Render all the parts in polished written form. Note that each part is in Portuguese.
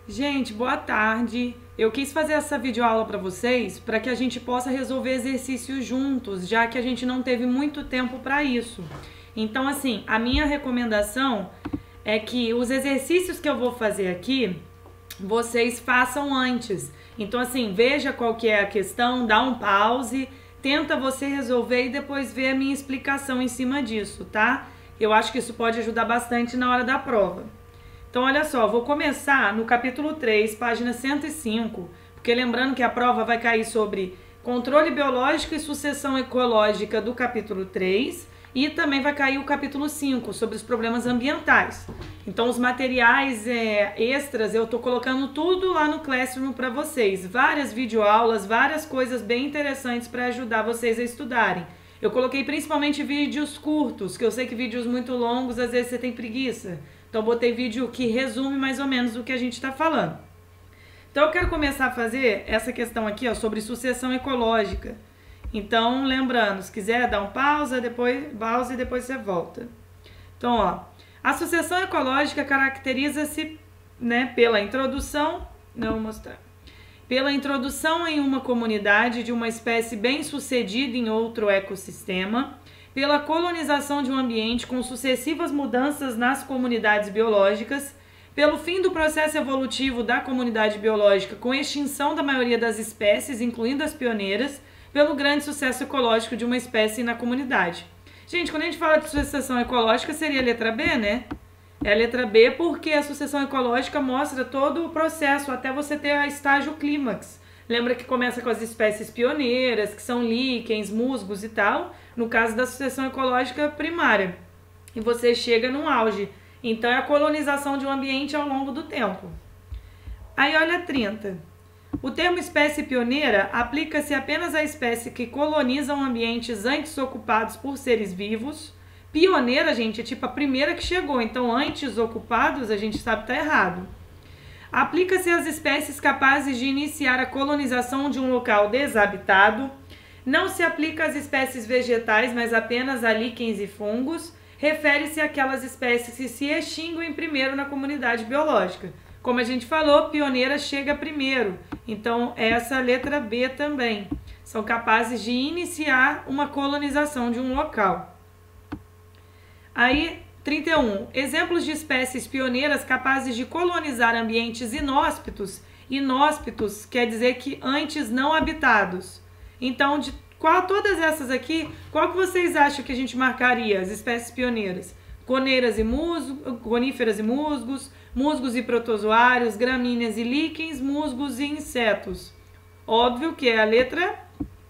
Gente, boa tarde. Eu quis fazer essa videoaula para vocês para que a gente possa resolver exercícios juntos, já que a gente não teve muito tempo para isso. Então, assim, a minha recomendação é que os exercícios que eu vou fazer aqui, vocês façam antes. Então, assim, veja qual que é a questão, dá um pause, tenta você resolver e depois ver a minha explicação em cima disso, tá? Eu acho que isso pode ajudar bastante na hora da prova. Então, olha só, vou começar no capítulo 3, página 105, porque lembrando que a prova vai cair sobre controle biológico e sucessão ecológica do capítulo 3 e também vai cair o capítulo 5, sobre os problemas ambientais. Então, os materiais extras, eu tô colocando tudo lá no Classroom para vocês. Várias videoaulas, várias coisas bem interessantes para ajudar vocês a estudarem. Eu coloquei principalmente vídeos curtos, que eu sei que vídeos muito longos, às vezes você tem preguiça. Então, botei vídeo que resume mais ou menos o que a gente está falando. Então, eu quero começar a fazer essa questão aqui, ó, sobre sucessão ecológica. Então, lembrando, se quiser, dá um pausa e depois você volta. Então, ó, a sucessão ecológica caracteriza-se, né, pela introdução em uma comunidade de uma espécie bem-sucedida em outro ecossistema, pela colonização de um ambiente com sucessivas mudanças nas comunidades biológicas, pelo fim do processo evolutivo da comunidade biológica com extinção da maioria das espécies, incluindo as pioneiras, pelo grande sucesso ecológico de uma espécie na comunidade. Gente, quando a gente fala de sucessão ecológica, seria a letra B, né? É a letra B porque a sucessão ecológica mostra todo o processo até você ter a estágio clímax. Lembra que começa com as espécies pioneiras, que são líquens, musgos e tal, no caso da sucessão ecológica primária. E você chega num auge. Então é a colonização de um ambiente ao longo do tempo. Aí olha 30. O termo espécie pioneira aplica-se apenas à espécie que colonizam ambientes antes ocupados por seres vivos. Pioneira, gente, é tipo a primeira que chegou. Então antes ocupados, a gente sabe que está errado. Aplica-se às espécies capazes de iniciar a colonização de um local desabitado. Não se aplica às espécies vegetais, mas apenas a líquens e fungos. Refere-se àquelas espécies que se extinguem primeiro na comunidade biológica. Como a gente falou, pioneira chega primeiro. Então, essa letra B também. São capazes de iniciar uma colonização de um local. Aí, 31. Exemplos de espécies pioneiras capazes de colonizar ambientes inóspitos. Inóspitos quer dizer que antes não habitados. Então, de todas essas aqui, qual que vocês acham que a gente marcaria as espécies pioneiras? Coníferas e musgos, musgos e protozoários, gramíneas e líquens, musgos e insetos. Óbvio que é a letra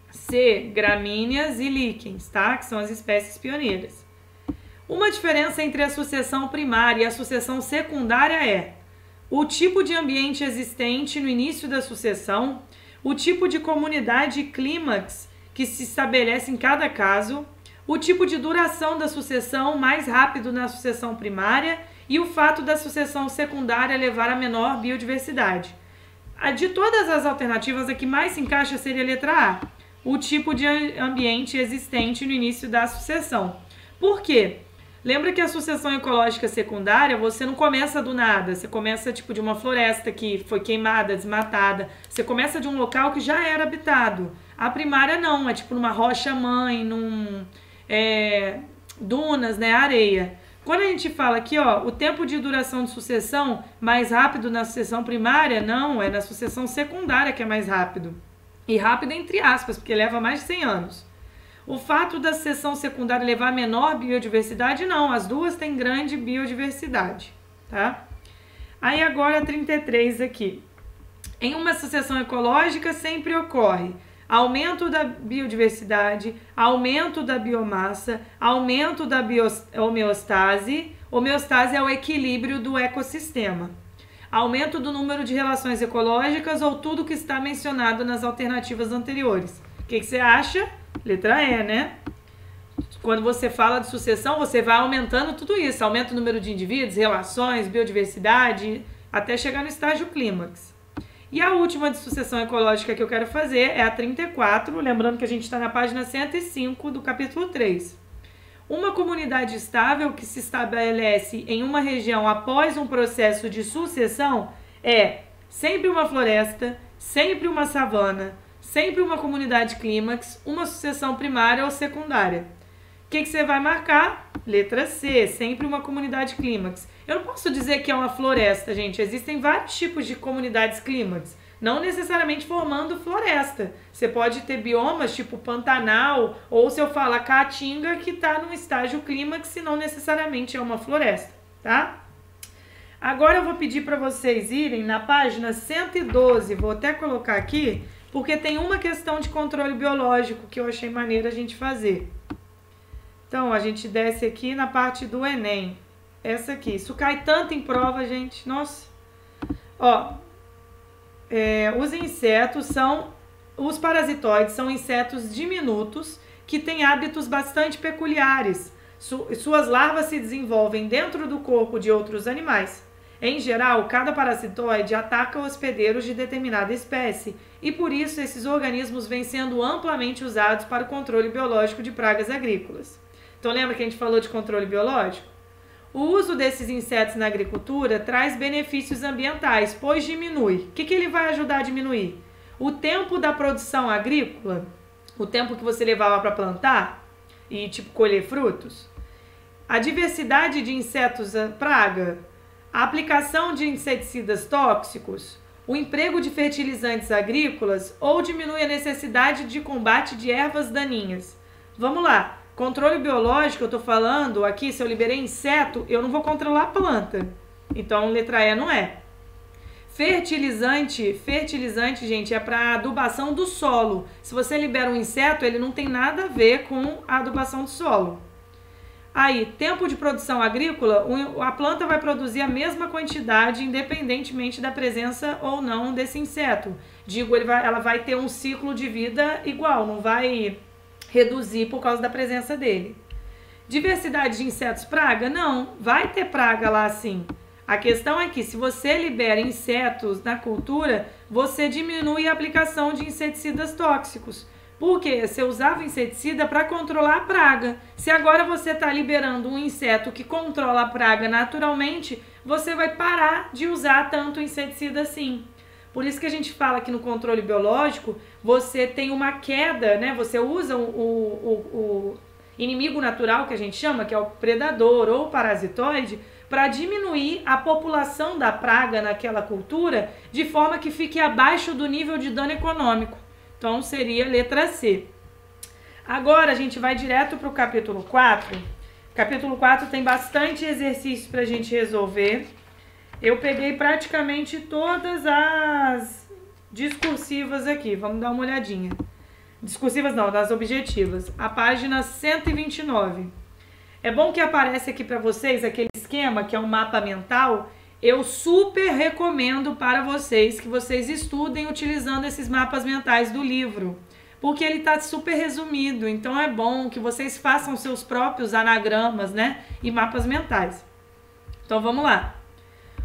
C, gramíneas e líquens, tá? Que são as espécies pioneiras. Uma diferença entre a sucessão primária e a sucessão secundária é o tipo de ambiente existente no início da sucessão, o tipo de comunidade clímax que se estabelece em cada caso, o tipo de duração da sucessão mais rápido na sucessão primária e o fato da sucessão secundária levar a menor biodiversidade. De todas as alternativas, a que mais se encaixa seria a letra A, o tipo de ambiente existente no início da sucessão. Por quê? Lembra que a sucessão ecológica secundária, você não começa do nada, você começa tipo de uma floresta que foi queimada, desmatada, você começa de um local que já era habitado. A primária não, é tipo numa rocha-mãe, dunas, né, areia. Quando a gente fala aqui, ó, o tempo de duração de sucessão mais rápido na sucessão primária, não, é na sucessão secundária que é mais rápido. E rápido entre aspas, porque leva mais de 100 anos. O fato da sucessão secundária levar a menor biodiversidade, não. As duas têm grande biodiversidade, tá? Aí agora 33 aqui. Em uma sucessão ecológica sempre ocorre aumento da biodiversidade, aumento da biomassa, aumento da homeostase. Homeostase é o equilíbrio do ecossistema. Aumento do número de relações ecológicas ou tudo que está mencionado nas alternativas anteriores. O que você acha? Letra E, né? Quando você fala de sucessão, você vai aumentando tudo isso. Aumenta o número de indivíduos, relações, biodiversidade, até chegar no estágio clímax. E a última de sucessão ecológica que eu quero fazer é a 34, lembrando que a gente está na página 105 do capítulo 3. Uma comunidade estável que se estabelece em uma região após um processo de sucessão É sempre uma floresta, sempre uma savana, sempre uma comunidade clímax, uma sucessão primária ou secundária. O que você vai marcar? Letra C, sempre uma comunidade clímax. Eu não posso dizer que é uma floresta, gente. Existem vários tipos de comunidades clímax, não necessariamente formando floresta. Você pode ter biomas tipo Pantanal, ou se eu falar Caatinga, que está no estágio clímax, e não necessariamente é uma floresta, tá? Agora eu vou pedir para vocês irem na página 112, vou até colocar aqui, porque tem uma questão de controle biológico que eu achei maneiro a gente fazer. Então, a gente desce aqui na parte do Enem. Essa aqui. Isso cai tanto em prova, gente. Nossa. Ó, os insetos são... Os parasitoides são insetos diminutos que têm hábitos bastante peculiares. Suas larvas se desenvolvem dentro do corpo de outros animais. Em geral, cada parasitoide ataca hospedeiros de determinada espécie e, por isso, esses organismos vêm sendo amplamente usados para o controle biológico de pragas agrícolas. Então, lembra que a gente falou de controle biológico? O uso desses insetos na agricultura traz benefícios ambientais, pois diminui. O que ele vai ajudar a diminuir? O tempo da produção agrícola, o tempo que você levava para plantar e, colher frutos. A diversidade de insetos praga, a aplicação de inseticidas tóxicos, o emprego de fertilizantes agrícolas ou diminui a necessidade de combate de ervas daninhas. Vamos lá. Controle biológico, eu estou falando aqui, se eu liberei inseto, eu não vou controlar a planta. Então, letra E não é. Fertilizante, gente, é para adubação do solo. Se você libera um inseto, ele não tem nada a ver com a adubação do solo. Aí, tempo de produção agrícola, a planta vai produzir a mesma quantidade, independentemente da presença ou não desse inseto. Ela vai ter um ciclo de vida igual, não vai reduzir por causa da presença dele. Diversidade de insetos praga? Não, vai ter praga lá sim. A questão é que se você libera insetos na cultura, você diminui a aplicação de inseticidas tóxicos. Porque você usava inseticida para controlar a praga. Se agora você está liberando um inseto que controla a praga naturalmente, você vai parar de usar tanto inseticida assim. Por isso que a gente fala que no controle biológico, você tem uma queda, né? Você usa o inimigo natural, que a gente chama, que é o predador ou o parasitoide, para diminuir a população da praga naquela cultura, de forma que fique abaixo do nível de dano econômico. Então, seria letra C. Agora, a gente vai direto para o capítulo 4. Capítulo 4 tem bastante exercício para a gente resolver. Eu peguei praticamente todas as discursivas aqui. Vamos dar uma olhadinha. Discursivas não, das objetivas. A página 129. É bom que aparece aqui para vocês aquele esquema que é um mapa mental. Eu super recomendo para vocês que vocês estudem utilizando esses mapas mentais do livro. Porque ele está super resumido. Então é bom que vocês façam seus próprios anagramas, né? E mapas mentais. Então vamos lá.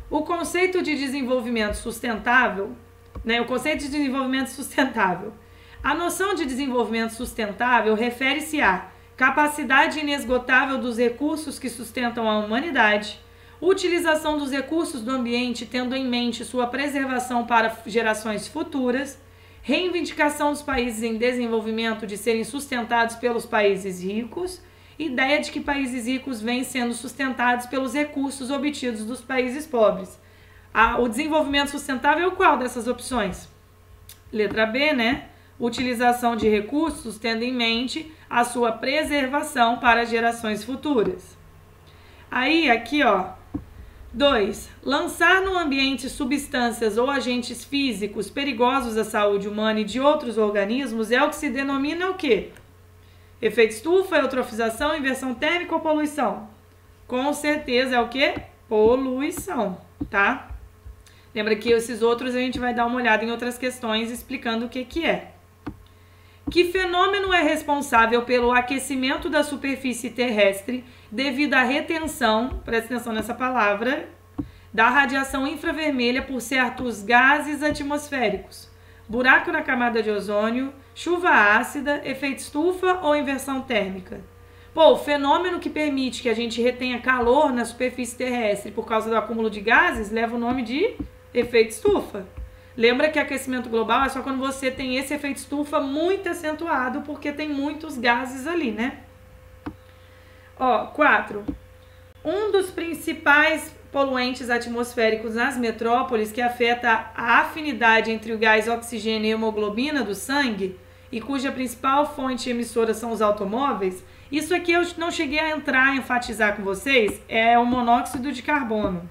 O conceito de desenvolvimento sustentável, né? O conceito de desenvolvimento sustentável. A noção de desenvolvimento sustentável refere-se à capacidade inesgotável dos recursos que sustentam a humanidade, utilização dos recursos do ambiente tendo em mente sua preservação para gerações futuras, reivindicação dos países em desenvolvimento de serem sustentados pelos países ricos, ideia de que países ricos vêm sendo sustentados pelos recursos obtidos dos países pobres. O desenvolvimento sustentável é qual dessas opções? Letra B, né? Utilização de recursos tendo em mente a sua preservação para gerações futuras. Aí, aqui, ó. 2. Lançar no ambiente substâncias ou agentes físicos perigosos à saúde humana e de outros organismos é o que se denomina o quê? Efeito estufa, eutrofização, inversão térmica ou poluição? Com certeza é o quê? Poluição, tá? Lembra que esses outros a gente vai dar uma olhada em outras questões explicando o que é. Que fenômeno é responsável pelo aquecimento da superfície terrestre devido à retenção, presta atenção nessa palavra, da radiação infravermelha por certos gases atmosféricos? Buraco na camada de ozônio, chuva ácida, efeito estufa ou inversão térmica? Pô, o fenômeno que permite que a gente retenha calor na superfície terrestre por causa do acúmulo de gases leva o nome de efeito estufa. Lembra que aquecimento global é só quando você tem esse efeito estufa muito acentuado, porque tem muitos gases ali, né? Ó, 4. Um dos principais poluentes atmosféricos nas metrópoles que afeta a afinidade entre o gás oxigênio e a hemoglobina do sangue e cuja principal fonte emissora são os automóveis, isso aqui eu não cheguei a entrar, a enfatizar com vocês, é o monóxido de carbono.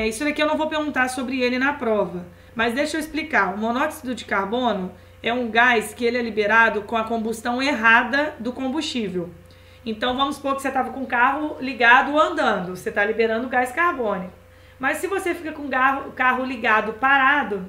Isso daqui eu não vou perguntar sobre ele na prova, mas deixa eu explicar. O monóxido de carbono é um gás que ele é liberado com a combustão errada do combustível. Então, vamos supor que você estava com o carro ligado andando, você está liberando gás carbônico. Mas se você fica com o carro ligado parado,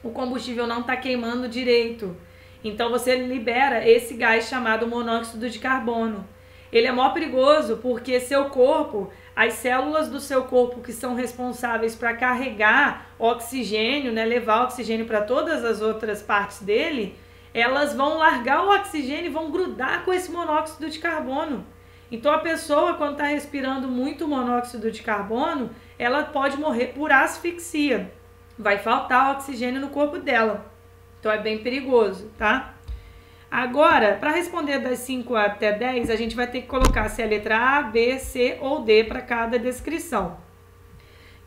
o combustível não está queimando direito. Então, você libera esse gás chamado monóxido de carbono. Ele é mó perigoso porque seu corpo, as células do seu corpo que são responsáveis para carregar oxigênio, né, levar oxigênio para todas as outras partes dele, elas vão largar o oxigênio e vão grudar com esse monóxido de carbono. Então a pessoa, quando está respirando muito monóxido de carbono, ela pode morrer por asfixia. Vai faltar oxigênio no corpo dela. Então é bem perigoso, tá? Agora, para responder das 5 até 10, a gente vai ter que colocar se é a letra A, B, C ou D para cada descrição.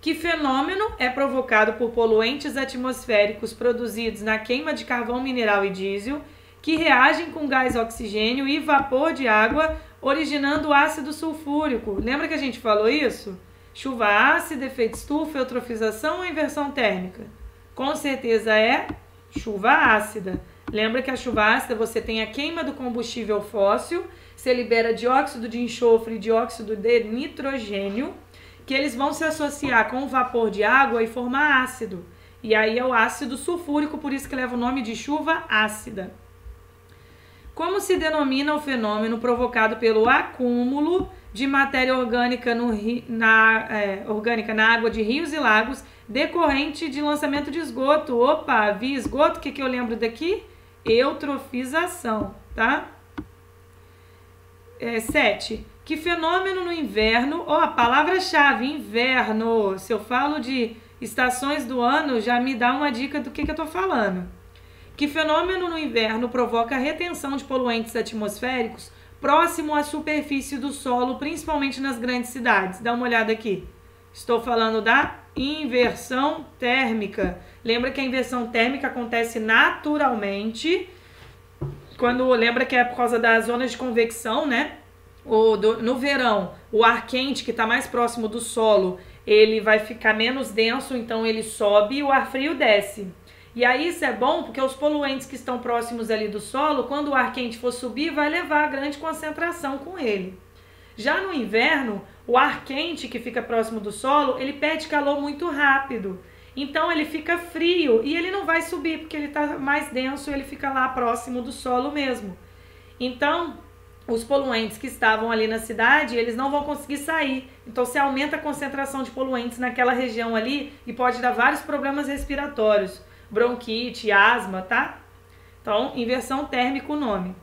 Que fenômeno é provocado por poluentes atmosféricos produzidos na queima de carvão mineral e diesel, que reagem com gás oxigênio e vapor de água, originando ácido sulfúrico? Lembra que a gente falou isso? Chuva ácida, efeito estufa, eutrofização ou inversão térmica? Com certeza é chuva ácida. Lembra que a chuva ácida você tem a queima do combustível fóssil, você libera dióxido de enxofre e dióxido de nitrogênio, que eles vão se associar com o vapor de água e formar ácido. E aí é o ácido sulfúrico, por isso que leva o nome de chuva ácida. Como se denomina o fenômeno provocado pelo acúmulo de matéria orgânica na água de rios e lagos decorrente de lançamento de esgoto? Opa, vi esgoto, o que eu lembro daqui? Eutrofização, tá? 7. Que fenômeno no inverno, a palavra-chave, inverno, se eu falo de estações do ano, já me dá uma dica do que eu estou falando. Que fenômeno no inverno provoca a retenção de poluentes atmosféricos próximo à superfície do solo, principalmente nas grandes cidades? Dá uma olhada aqui. Estou falando da inversão térmica. Lembra que a inversão térmica acontece naturalmente, lembra que é por causa das zonas de convecção, né? No verão, o ar quente que está mais próximo do solo, ele vai ficar menos denso, então ele sobe e o ar frio desce. E aí isso é bom porque os poluentes que estão próximos ali do solo, quando o ar quente for subir, vai levar a grande concentração com ele. Já no inverno, o ar quente que fica próximo do solo, ele perde calor muito rápido. Então ele fica frio e ele não vai subir porque ele está mais denso, ele fica lá próximo do solo mesmo. Então, os poluentes que estavam ali na cidade, eles não vão conseguir sair. Então, você aumenta a concentração de poluentes naquela região ali e pode dar vários problemas respiratórios. Bronquite, asma, tá? Então, inversão térmica o nome.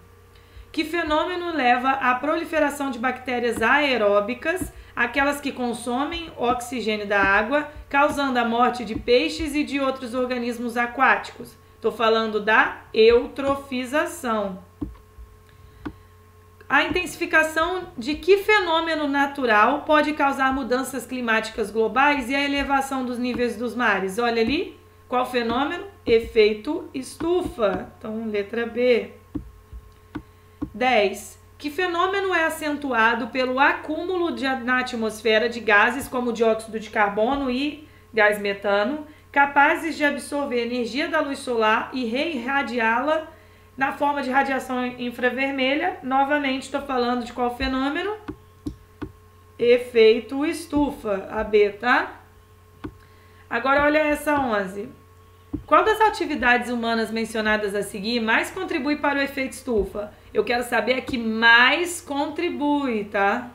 Que fenômeno leva à proliferação de bactérias aeróbicas, aquelas que consomem o oxigênio da água, causando a morte de peixes e de outros organismos aquáticos? Estou falando da eutrofização. A intensificação de que fenômeno natural pode causar mudanças climáticas globais e a elevação dos níveis dos mares? Olha ali, qual fenômeno? Efeito estufa. Então, letra B. 10. Que fenômeno é acentuado pelo acúmulo na atmosfera de gases como dióxido de carbono e gás metano, capazes de absorver energia da luz solar e reirradiá-la na forma de radiação infravermelha? Novamente, estou falando de qual fenômeno? Efeito estufa, a B, tá? Agora, olha essa 11. Qual das atividades humanas mencionadas a seguir mais contribui para o efeito estufa? Eu quero saber a que mais contribui, tá?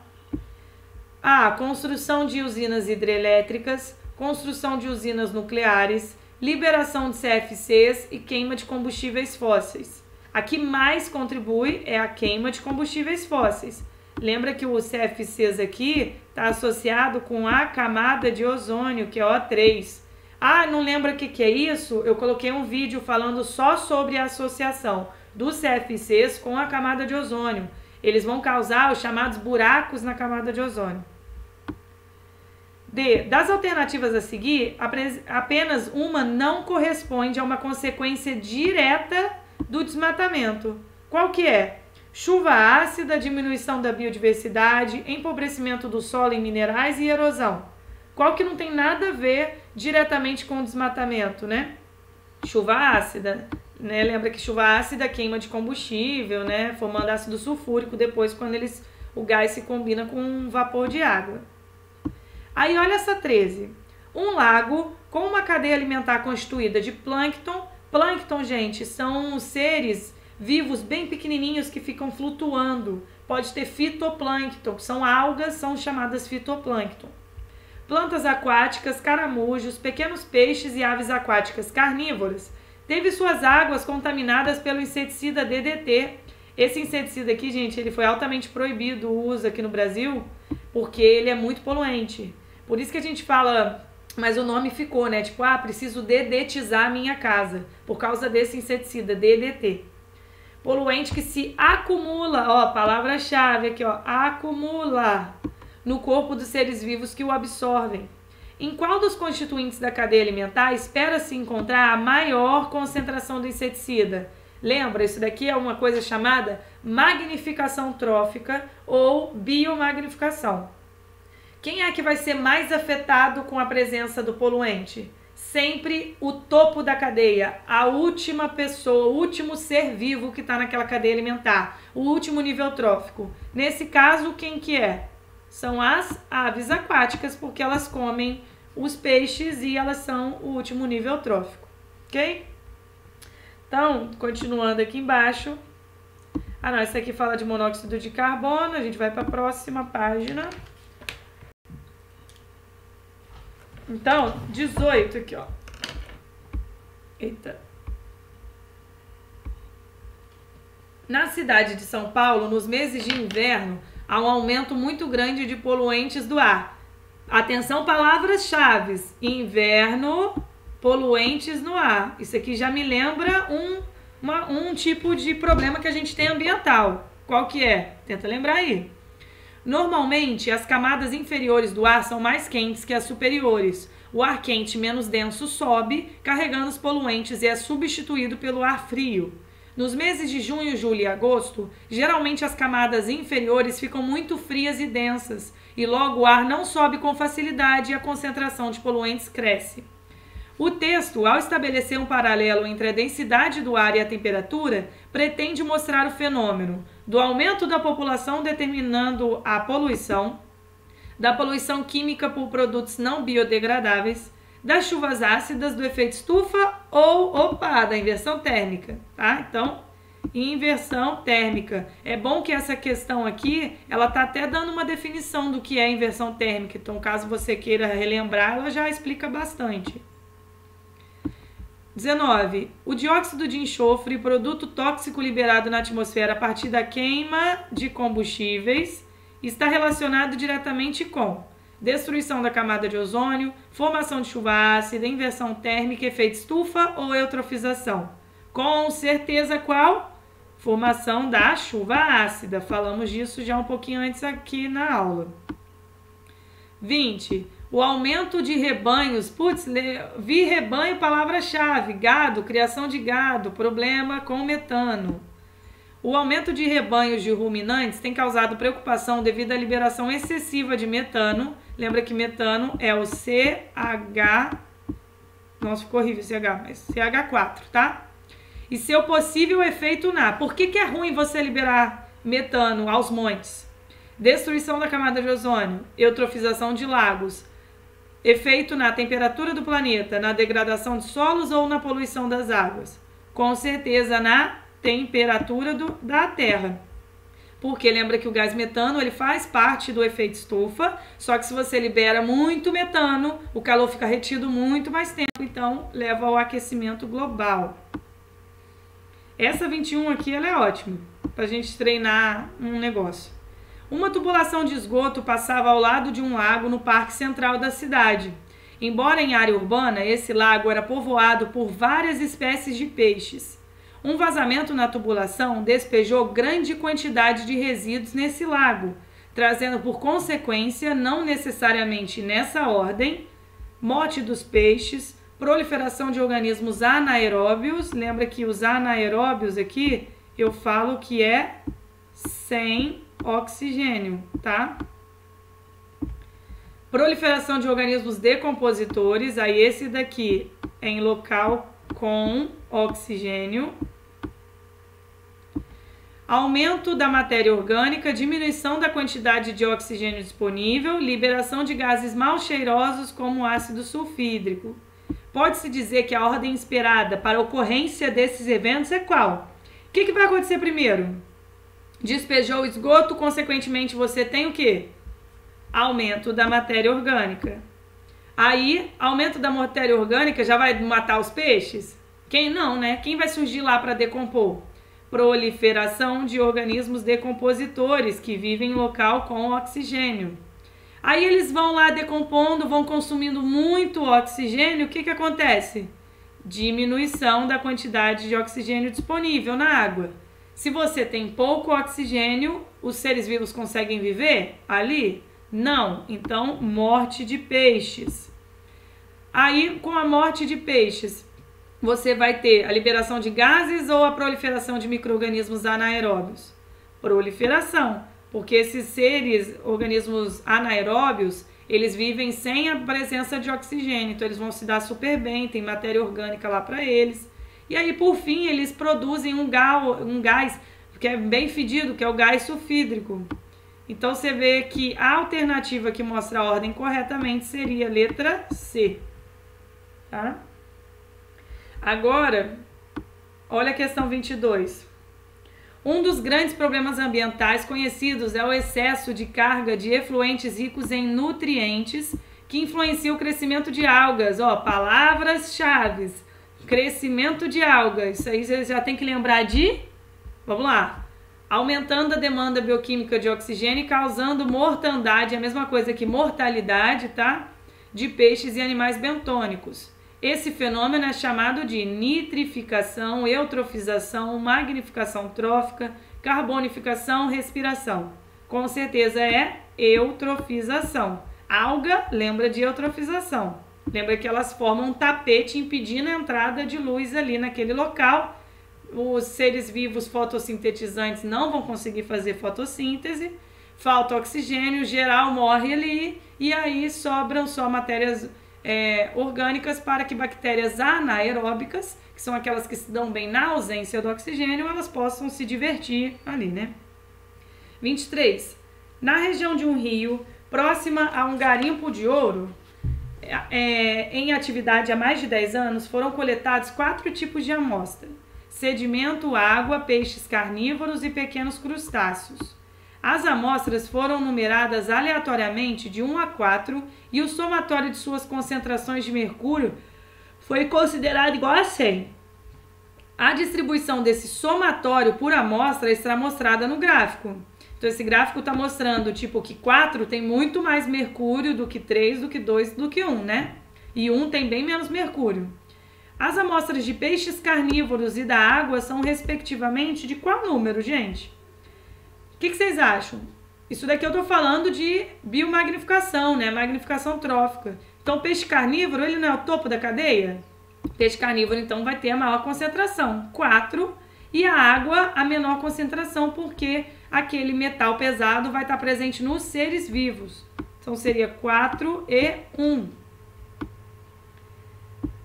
A. Construção de usinas hidrelétricas, construção de usinas nucleares, liberação de CFCs e queima de combustíveis fósseis. A que mais contribui é a queima de combustíveis fósseis. Lembra que o CFCs aqui está associado com a camada de ozônio, que é O3. Ah, não lembra o que é isso? Eu coloquei um vídeo falando só sobre a associação dos CFCs com a camada de ozônio. Eles vão causar os chamados buracos na camada de ozônio. D. Das alternativas a seguir, apenas uma não corresponde a uma consequência direta do desmatamento. Qual que é? Chuva ácida, diminuição da biodiversidade, empobrecimento do solo em minerais e erosão. Qual que não tem nada a ver diretamente com o desmatamento, né? Chuva ácida, né? Lembra que chuva ácida queima de combustível, né? Formando ácido sulfúrico depois quando o gás se combina com vapor de água. Aí olha essa 13. Um lago com uma cadeia alimentar constituída de plâncton. Plâncton, gente, são seres vivos bem pequenininhos que ficam flutuando. Pode ter fitoplâncton, que são algas, são chamadas fitoplâncton. Plantas aquáticas, caramujos, pequenos peixes e aves aquáticas carnívoras. Teve suas águas contaminadas pelo inseticida DDT. Esse inseticida aqui, gente, ele foi altamente proibido o uso aqui no Brasil, porque ele é muito poluente. Por isso que a gente fala, mas o nome ficou, né? Tipo, preciso dedetizar a minha casa, por causa desse inseticida, DDT. Poluente que se acumula, ó, palavra-chave aqui, ó, acumula no corpo dos seres vivos que o absorvem. Em qual dos constituintes da cadeia alimentar espera-se encontrar a maior concentração do inseticida? Lembra, isso daqui é uma coisa chamada magnificação trófica ou biomagnificação. Quem é que vai ser mais afetado com a presença do poluente? Sempre o topo da cadeia, a última pessoa, o último ser vivo que está naquela cadeia alimentar, o último nível trófico. Nesse caso, quem que é? São as aves aquáticas, porque elas comem os peixes e elas são o último nível trófico, ok? Então, continuando aqui embaixo. Não, essa aqui fala de monóxido de carbono, a gente vai para a próxima página. Então, 18 aqui, ó. Eita. Na cidade de São Paulo, nos meses de inverno, há um aumento muito grande de poluentes do ar. Atenção, palavras-chave. Inverno, poluentes no ar. Isso aqui já me lembra um tipo de problema que a gente tem ambiental. Qual que é? Tenta lembrar aí. Normalmente, as camadas inferiores do ar são mais quentes que as superiores. O ar quente menos denso sobe, carregando os poluentes e é substituído pelo ar frio. Nos meses de junho, julho e agosto, geralmente as camadas inferiores ficam muito frias e densas, e logo o ar não sobe com facilidade e a concentração de poluentes cresce. O texto, ao estabelecer um paralelo entre a densidade do ar e a temperatura, pretende mostrar o fenômeno do aumento da população determinando a poluição, da poluição química por produtos não biodegradáveis, das chuvas ácidas, do efeito estufa ou, da inversão térmica, tá? Então, inversão térmica. É bom que essa questão aqui, ela tá até dando uma definição do que é inversão térmica, então caso você queira relembrar, ela já explica bastante. 19. O dióxido de enxofre, produto tóxico liberado na atmosfera a partir da queima de combustíveis, está relacionado diretamente com destruição da camada de ozônio, formação de chuva ácida, inversão térmica, efeito estufa ou eutrofização. Com certeza qual? Formação da chuva ácida. Falamos disso já um pouquinho antes aqui na aula. 20. O aumento de rebanhos, vi rebanho, palavra-chave, gado, criação de gado, problema com metano. O aumento de rebanhos de ruminantes tem causado preocupação devido à liberação excessiva de metano. Lembra que metano é o CH, nossa, ficou horrível CH, mas CH4, tá? E seu possível efeito na. Por que é ruim você liberar metano aos montes? Destruição da camada de ozônio, eutrofização de lagos, efeito na temperatura do planeta, na degradação de solos ou na poluição das águas? Com certeza na temperatura da Terra. Porque lembra que o gás metano ele faz parte do efeito estufa, só que se você libera muito metano, o calor fica retido muito mais tempo, então leva ao aquecimento global. Essa 21 aqui ela é ótima, para a gente treinar um negócio. Uma tubulação de esgoto passava ao lado de um lago no parque central da cidade. Embora em área urbana, esse lago era povoado por várias espécies de peixes. Um vazamento na tubulação despejou grande quantidade de resíduos nesse lago, trazendo por consequência, não necessariamente nessa ordem, morte dos peixes, proliferação de organismos anaeróbios. Lembra que os anaeróbios aqui eu falo que é sem oxigênio, tá? Proliferação de organismos decompositores, aí esse daqui é em local com oxigênio. Aumento da matéria orgânica, diminuição da quantidade de oxigênio disponível, liberação de gases mal cheirosos como ácido sulfídrico. Pode-se dizer que a ordem esperada para a ocorrência desses eventos é qual? O que vai acontecer primeiro? Despejou o esgoto, consequentemente você tem o quê? Aumento da matéria orgânica. Aí, aumento da matéria orgânica já vai matar os peixes? Quem não, né? Quem vai surgir lá para decompor? Proliferação de organismos decompositores que vivem em local com oxigênio. Aí eles vão lá decompondo, vão consumindo muito oxigênio, o que acontece? Diminuição da quantidade de oxigênio disponível na água. Se você tem pouco oxigênio, os seres vivos conseguem viver ali? Não. Então, morte de peixes. Aí, com a morte de peixes, você vai ter a liberação de gases ou a proliferação de micro-organismos anaeróbios? Proliferação, porque esses seres, organismos anaeróbios, eles vivem sem a presença de oxigênio, então eles vão se dar super bem, tem matéria orgânica lá para eles. E aí, por fim, eles produzem um gás que é bem fedido, que é o gás sulfídrico. Então, você vê que a alternativa que mostra a ordem corretamente seria a letra C. Tá? Agora, olha a questão 22. Um dos grandes problemas ambientais conhecidos é o excesso de carga de efluentes ricos em nutrientes que influencia o crescimento de algas. Ó, palavras-chave. Crescimento de algas. Isso aí você já tem que lembrar de... Vamos lá. Aumentando a demanda bioquímica de oxigênio e causando mortandade, a mesma coisa que mortalidade, tá? De peixes e animais bentônicos. Esse fenômeno é chamado de nitrificação, eutrofização, magnificação trófica, carbonificação, respiração. Com certeza é eutrofização. Alga lembra de eutrofização. Lembra que elas formam um tapete impedindo a entrada de luz ali naquele local. Os seres vivos fotossintetizantes não vão conseguir fazer fotossíntese, falta oxigênio, geral morre ali e aí sobram só matérias orgânicas para que bactérias anaeróbicas, que são aquelas que se dão bem na ausência do oxigênio, elas possam se divertir ali, né? 23. Na região de um rio, próxima a um garimpo de ouro, em atividade há mais de 10 anos, foram coletados 4 tipos de amostra: sedimento, água, peixes carnívoros e pequenos crustáceos. As amostras foram numeradas aleatoriamente de 1 a 4 e o somatório de suas concentrações de mercúrio foi considerado igual a 100. A distribuição desse somatório por amostra está mostrada no gráfico. Então esse gráfico está mostrando tipo que 4 tem muito mais mercúrio do que 3, do que 2, do que 1, né? E 1 tem bem menos mercúrio. As amostras de peixes carnívoros e da água são respectivamente de qual número, gente? O que vocês acham? Isso daqui eu tô falando de biomagnificação, né? Magnificação trófica. Então, o peixe carnívoro, ele não é o topo da cadeia? Peixe carnívoro, então, vai ter a maior concentração, 4. E a água, a menor concentração, porque aquele metal pesado vai estar presente nos seres vivos. Então, seria 4 e 1.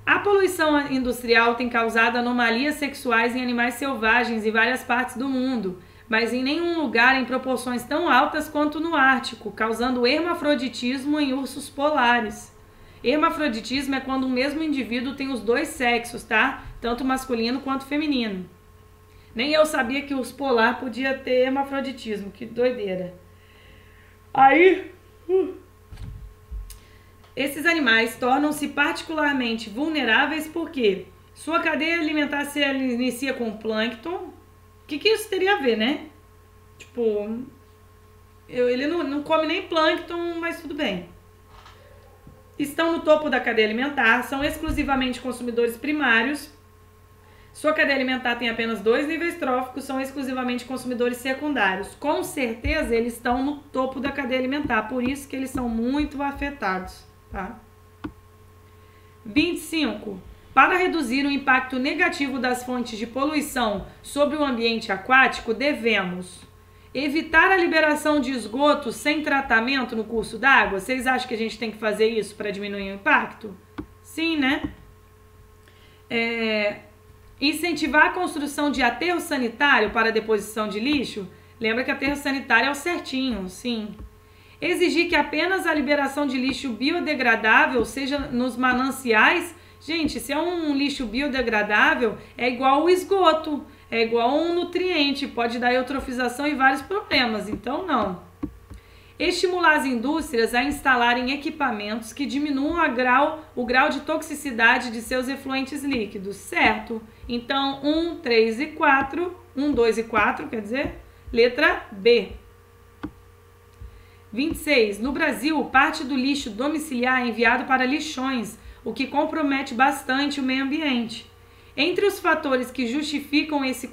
A poluição industrial tem causado anomalias sexuais em animais selvagens em várias partes do mundo, mas em nenhum lugar em proporções tão altas quanto no Ártico, causando hermafroditismo em ursos polares. Hermafroditismo é quando o mesmo indivíduo tem os dois sexos, tá? Tanto masculino quanto feminino. Nem eu sabia que o urso polar podia ter hermafroditismo, que doideira. Aí, esses animais tornam-se particularmente vulneráveis porque sua cadeia alimentar se inicia com plâncton. O que isso teria a ver, né? Tipo, ele não come nem plâncton, mas tudo bem. estão no topo da cadeia alimentar, são exclusivamente consumidores primários. Sua cadeia alimentar tem apenas 2 níveis tróficos, são exclusivamente consumidores secundários. Com certeza eles estão no topo da cadeia alimentar, por isso que eles são muito afetados, tá? 25. Para reduzir o impacto negativo das fontes de poluição sobre o ambiente aquático, devemos evitar a liberação de esgoto sem tratamento no curso d'água. Vocês acham que a gente tem que fazer isso para diminuir o impacto? Sim, né? Incentivar a construção de aterro sanitário para deposição de lixo. Lembra que aterro sanitário é o certinho, sim. Exigir que apenas a liberação de lixo biodegradável seja nos mananciais. Gente, se é um lixo biodegradável, é igual o esgoto, é igual um nutriente, pode dar eutrofização e vários problemas, então não. Estimular as indústrias a instalarem equipamentos que diminuam o grau de toxicidade de seus efluentes líquidos, certo? Então, 1, 3 e 4, 1, 2 e 4, quer dizer, letra B. 26. No Brasil, parte do lixo domiciliar é enviado para lixões, o que compromete bastante o meio ambiente. Entre os fatores que justificam esse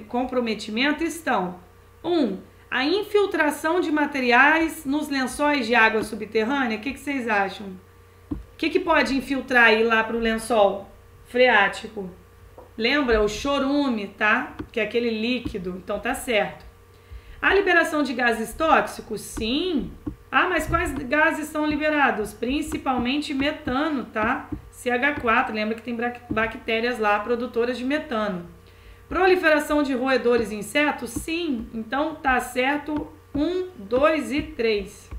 comprometimento estão: 1. A infiltração de materiais nos lençóis de água subterrânea. O que vocês acham? O que pode infiltrar e ir lá para o lençol freático? Lembra? O chorume, tá? Que é aquele líquido. Então tá certo. A liberação de gases tóxicos? Sim. Ah, mas quais gases são liberados? Principalmente metano, tá? CH4, lembra que tem bactérias lá produtoras de metano. Proliferação de roedores e insetos? Sim. Então tá certo 1, 2 e 3.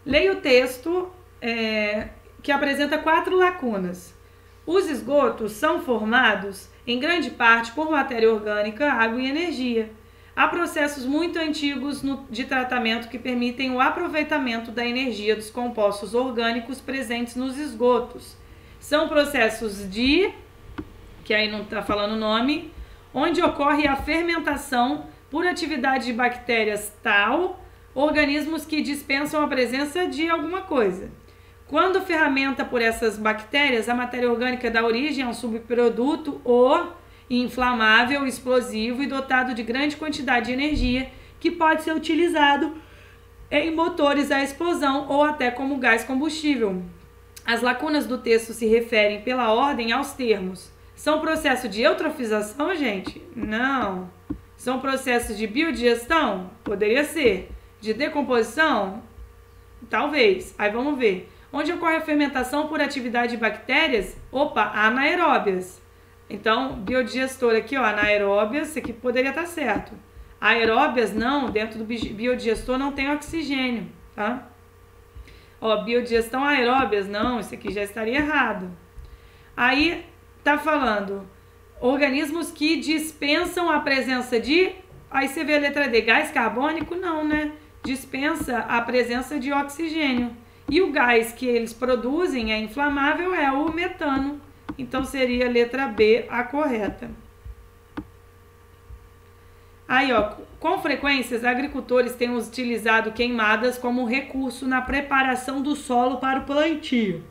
Leia o texto que apresenta 4 lacunas. Os esgotos são formados em grande parte por matéria orgânica, água e energia. Há processos muito antigos de tratamento que permitem o aproveitamento da energia dos compostos orgânicos presentes nos esgotos. São processos que aí não está falando o nome, onde ocorre a fermentação por atividade de bactérias tal, organismos que dispensam a presença de alguma coisa. Quando fermenta por essas bactérias, a matéria orgânica dá origem a um subproduto inflamável, explosivo e dotado de grande quantidade de energia que pode ser utilizado em motores à explosão ou até como gás combustível. As lacunas do texto se referem pela ordem aos termos. São processos de eutrofização, gente? Não. São processos de biodigestão? Poderia ser. De decomposição? Talvez. Aí vamos ver. Onde ocorre a fermentação por atividade de bactérias? Opa, anaeróbias. Então, biodigestor aqui, ó, anaeróbias, isso aqui poderia estar certo. Aeróbias, não, dentro do biodigestor não tem oxigênio, tá? Ó, biodigestão aeróbias, não, isso aqui já estaria errado. Aí, tá falando, organismos que dispensam a presença de... Aí você vê a letra D, gás carbônico, não, né? Dispensa a presença de oxigênio. E o gás que eles produzem é inflamável, é o metano. Então, seria a letra B a correta. Aí, ó, com frequência, os agricultores têm utilizado queimadas como recurso na preparação do solo para o plantio.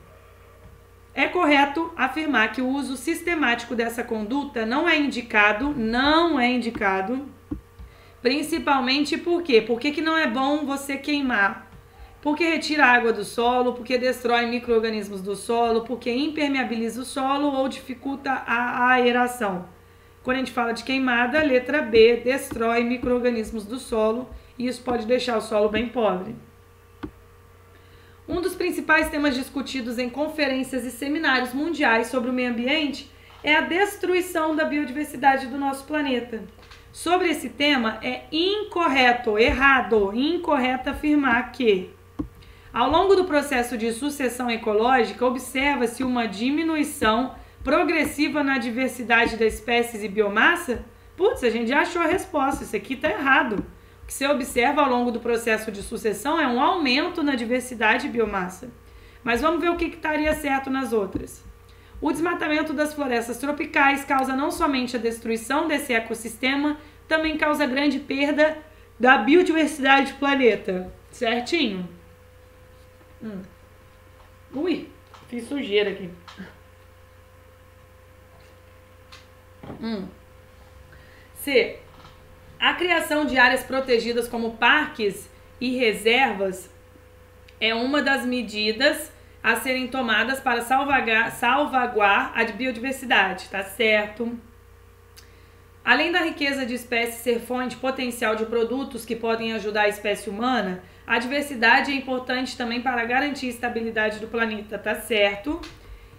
É correto afirmar que o uso sistemático dessa conduta não é indicado, principalmente por quê? Por que não é bom você queimar? Porque retira a água do solo, porque destrói micro-organismos do solo, porque impermeabiliza o solo ou dificulta a aeração. Quando a gente fala de queimada, letra B, destrói micro-organismos do solo e isso pode deixar o solo bem pobre. Um dos principais temas discutidos em conferências e seminários mundiais sobre o meio ambiente é a destruição da biodiversidade do nosso planeta. Sobre esse tema, é incorreto afirmar que ao longo do processo de sucessão ecológica, observa-se uma diminuição progressiva na diversidade das espécies e biomassa? Putz, a gente já achou a resposta, isso aqui está errado. O que você observa ao longo do processo de sucessão é um aumento na diversidade e biomassa. Mas vamos ver o que estaria certo nas outras. O desmatamento das florestas tropicais causa não somente a destruição desse ecossistema, também causa grande perda da biodiversidade do planeta. Certinho? Ui, fiz sujeira aqui. C. A criação de áreas protegidas como parques e reservas é uma das medidas a serem tomadas para salvaguardar a biodiversidade, tá certo? Além da riqueza de espécies ser fonte potencial de produtos que podem ajudar a espécie humana, a diversidade é importante também para garantir a estabilidade do planeta, tá certo?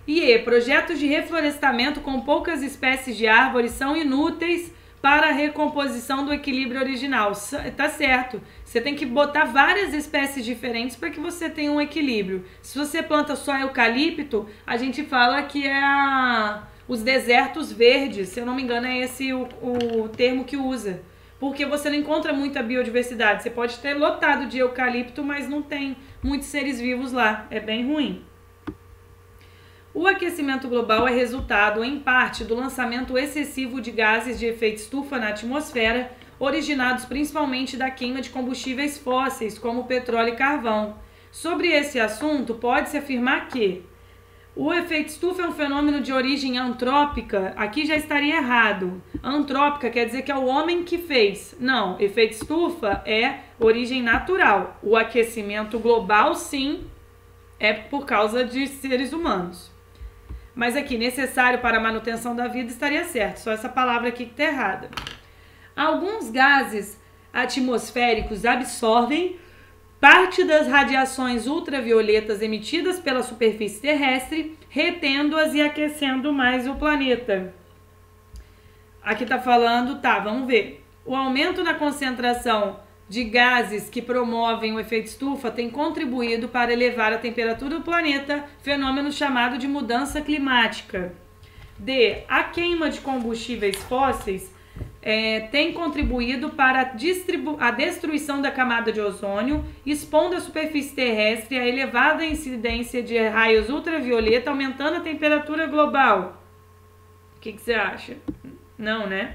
E projetos de reflorestamento com poucas espécies de árvores são inúteis para a recomposição do equilíbrio original. Tá certo. Você tem que botar várias espécies diferentes para que você tenha um equilíbrio. Se você planta só eucalipto, a gente fala que é os desertos verdes. Se eu não me engano, é esse o termo que usa. Porque você não encontra muita biodiversidade. Você pode ter lotado de eucalipto, mas não tem muitos seres vivos lá. É bem ruim. O aquecimento global é resultado, em parte, do lançamento excessivo de gases de efeito estufa na atmosfera, originados principalmente da queima de combustíveis fósseis, como petróleo e carvão. Sobre esse assunto, pode-se afirmar que o efeito estufa é um fenômeno de origem antrópica. Aqui já estaria errado. Antrópica quer dizer que é o homem que fez. Não, efeito estufa é origem natural. O aquecimento global, sim, é por causa de seres humanos. Mas aqui, necessário para a manutenção da vida, estaria certo. Só essa palavra aqui que está errada. Alguns gases atmosféricos absorvem parte das radiações ultravioletas emitidas pela superfície terrestre, retendo-as e aquecendo mais o planeta. Aqui está falando, vamos ver. O aumento na concentração de gases que promovem o efeito estufa tem contribuído para elevar a temperatura do planeta, fenômeno chamado de mudança climática. D. A queima de combustíveis fósseis tem contribuído para a destruição da camada de ozônio, expondo a superfície terrestre a elevada incidência de raios ultravioleta, aumentando a temperatura global. O que você acha? Não, né?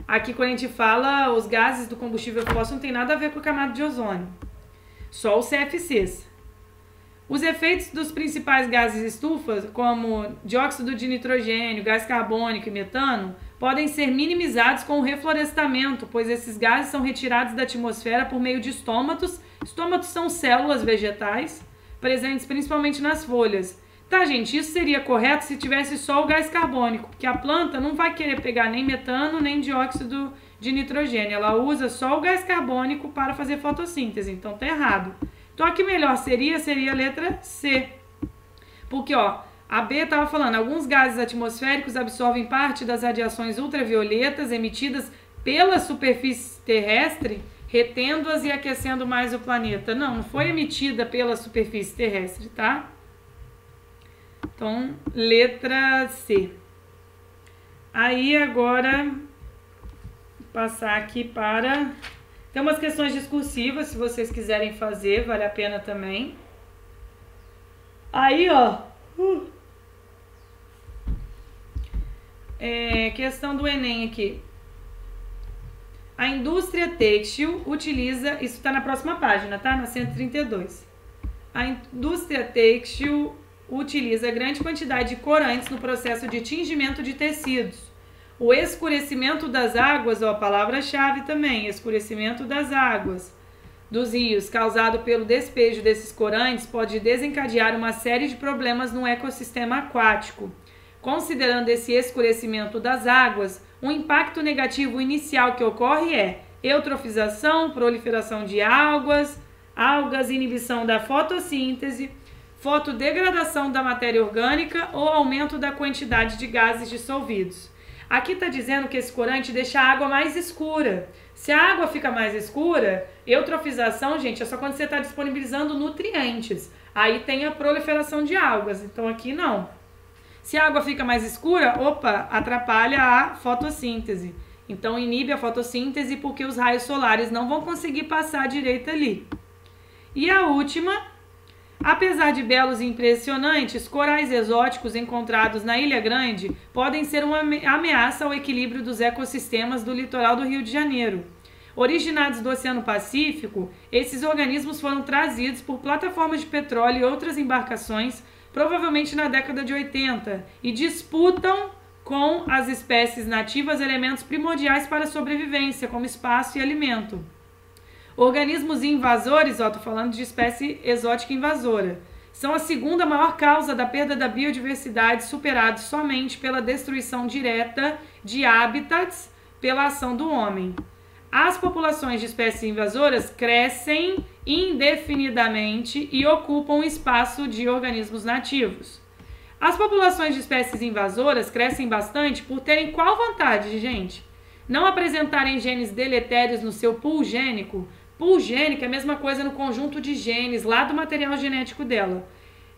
Aqui, quando a gente fala, os gases do combustível fóssil não tem nada a ver com a camada de ozônio. Só os CFCs. Os efeitos dos principais gases estufas, como dióxido de nitrogênio, gás carbônico e metano, podem ser minimizados com o reflorestamento, pois esses gases são retirados da atmosfera por meio de estômatos. Estômatos são células vegetais, presentes principalmente nas folhas. Tá, gente, isso seria correto se tivesse só o gás carbônico, porque a planta não vai querer pegar nem metano, nem dióxido de nitrogênio. Ela usa só o gás carbônico para fazer fotossíntese, então tá errado. Então, a que melhor seria a letra C. Porque, a B estava falando, alguns gases atmosféricos absorvem parte das radiações ultravioletas emitidas pela superfície terrestre, retendo-as e aquecendo mais o planeta. Não foi emitida pela superfície terrestre, tá? Então, letra C. Aí, agora, passar aqui para... Tem umas questões discursivas, se vocês quiserem fazer, vale a pena também. Aí, questão do Enem aqui. A indústria têxtil utiliza... Isso está na próxima página, tá? Na 132. A indústria têxtil utiliza grande quantidade de corantes no processo de tingimento de tecidos. O escurecimento das águas, a palavra-chave também, escurecimento das águas dos rios, causado pelo despejo desses corantes, pode desencadear uma série de problemas no ecossistema aquático. Considerando esse escurecimento das águas, um impacto negativo inicial que ocorre é eutrofização, proliferação de algas, inibição da fotossíntese, fotodegradação da matéria orgânica ou aumento da quantidade de gases dissolvidos. Aqui está dizendo que esse corante deixa a água mais escura. Se a água fica mais escura, eutrofização, gente, é só quando você está disponibilizando nutrientes. Aí tem a proliferação de algas, então aqui não. Se a água fica mais escura, atrapalha a fotossíntese. Então inibe a fotossíntese porque os raios solares não vão conseguir passar direito ali. E a última... Apesar de belos e impressionantes, corais exóticos encontrados na Ilha Grande podem ser uma ameaça ao equilíbrio dos ecossistemas do litoral do Rio de Janeiro. Originados do Oceano Pacífico, esses organismos foram trazidos por plataformas de petróleo e outras embarcações, provavelmente na década de 80, e disputam com as espécies nativas elementos primordiais para a sobrevivência, como espaço e alimento. Organismos invasores, tô falando de espécie exótica invasora, são a segunda maior causa da perda da biodiversidade, superados somente pela destruição direta de hábitats pela ação do homem. As populações de espécies invasoras crescem indefinidamente e ocupam o espaço de organismos nativos. As populações de espécies invasoras crescem bastante por terem qual vantagem, gente? Não apresentarem genes deletérios no seu pool gênico. Pool gênico é a mesma coisa no conjunto de genes lá do material genético dela.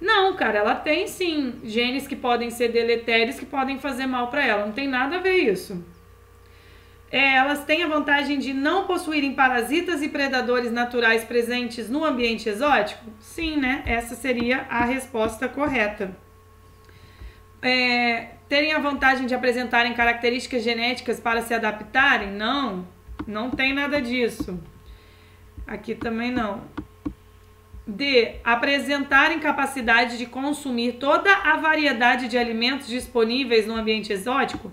Não, cara, ela tem sim genes que podem ser deletérios, que podem fazer mal para ela. Não tem nada a ver isso. Elas têm a vantagem de não possuírem parasitas e predadores naturais presentes no ambiente exótico? Sim, né? Essa seria a resposta correta. Terem a vantagem de apresentarem características genéticas para se adaptarem? Não, não tem nada disso. Aqui também não. D. Apresentarem capacidade de consumir toda a variedade de alimentos disponíveis no ambiente exótico?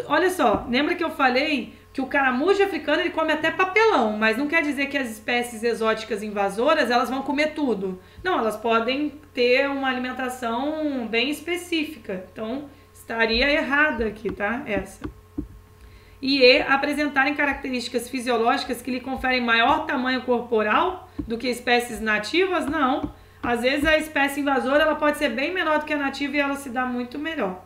Olha só, lembra que eu falei que o caramujo africano ele come até papelão, mas não quer dizer que as espécies exóticas invasoras elas vão comer tudo. Não, elas podem ter uma alimentação bem específica. Então, estaria errada aqui, tá? Essa. E apresentarem características fisiológicas que lhe conferem maior tamanho corporal do que espécies nativas? Não. Às vezes a espécie invasora ela pode ser bem menor do que a nativa e ela se dá muito melhor.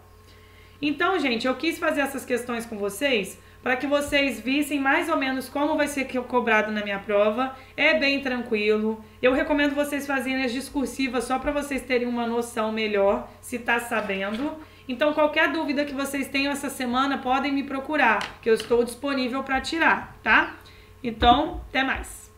Então, gente, eu quis fazer essas questões com vocês para que vocês vissem mais ou menos como vai ser cobrado na minha prova. É bem tranquilo. Eu recomendo vocês fazerem as discursivas só para vocês terem uma noção melhor, se tá sabendo. Então, qualquer dúvida que vocês tenham essa semana, podem me procurar, que eu estou disponível para tirar, tá? Então, até mais.